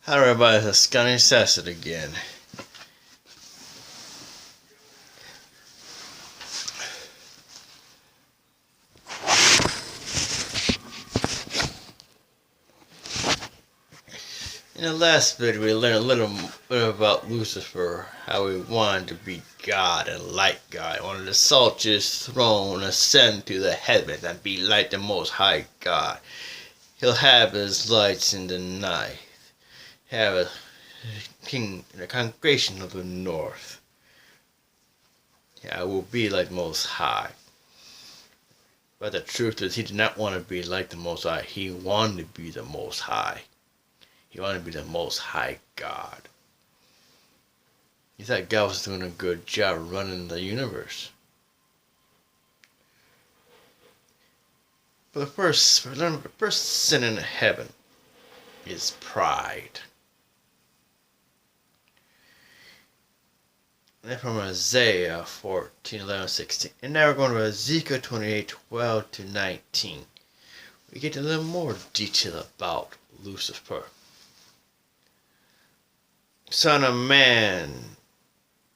Hello everybody, it's Scunny Sasset again. In the last video we learned a little bit about Lucifer, how he wanted to be God and like God, wanted to assault his throne, ascend to the heavens and be like the Most High God. He'll have his lights in the night, have a king in the congregation of the north. I will be like Most High. But the truth is, he did not want to be like the Most High. He wanted to be the Most High. He wanted to be the Most High God. He thought God was doing a good job running the universe. But the first sin in heaven is pride. And then from Isaiah 14:11-16. And now we're going to Ezekiel 28:12-19. We get a little more detail about Lucifer. Son of man,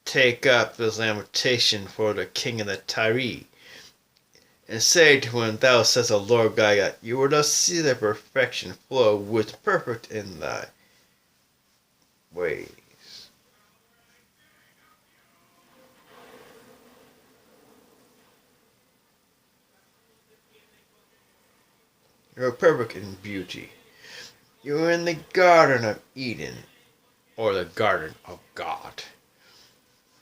take up this lamentation for the king of the Tyre, and say to him, Thou says the Lord God, you will thus see the perfection flow with perfect in thy ways. You are perfect in beauty. You are in the Garden of Eden, or the Garden of God.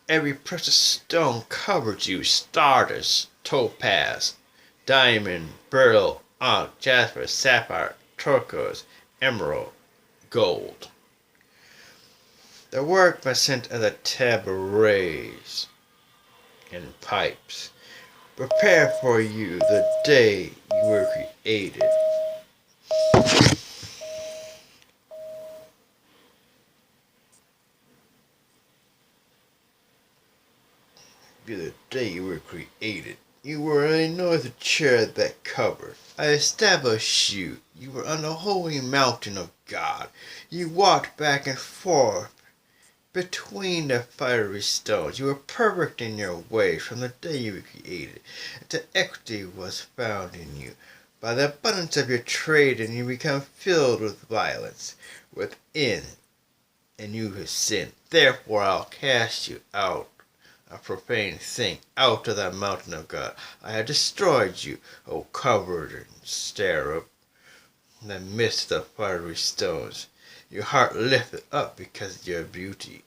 Every precious stone covered you, stardust, topaz, diamond, beryl, onyx, jasper, sapphire, turquoise, emerald, gold. The workmanship of the tabrets and pipes prepare for you the day you were created. The day you were created. You were anointed the chair that covered. I established you. You were on the holy mountain of God. You walked back and forth between the fiery stones. You were perfect in your ways from the day you were created. The equity was found in you. By the abundance of your trade, and you become filled with violence within, and you have sinned. Therefore I'll cast you out, a profane thing, out of the mountain of God. I have destroyed you, O covered and cherub, in the midst of the fiery stones. Your heart lifted up because of your beauty.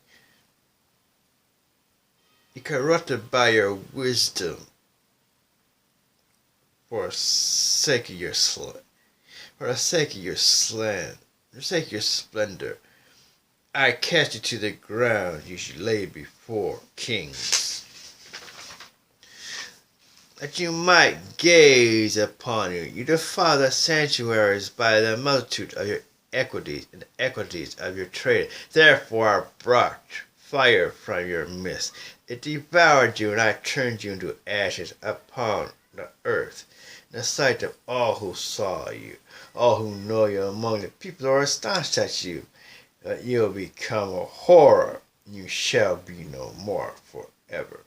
You corrupted by your wisdom, for the sake of your splendor, I cast you to the ground. You should lay before kings, that you might gaze upon you. You defile the sanctuaries by the multitude of your equities and the equities of your trade. Therefore I brought fire from your midst. It devoured you, and I turned you into ashes upon the earth. In the sight of all who saw you, all who know you among the people are astonished at you. That you'll become a horror, and you shall be no more forever.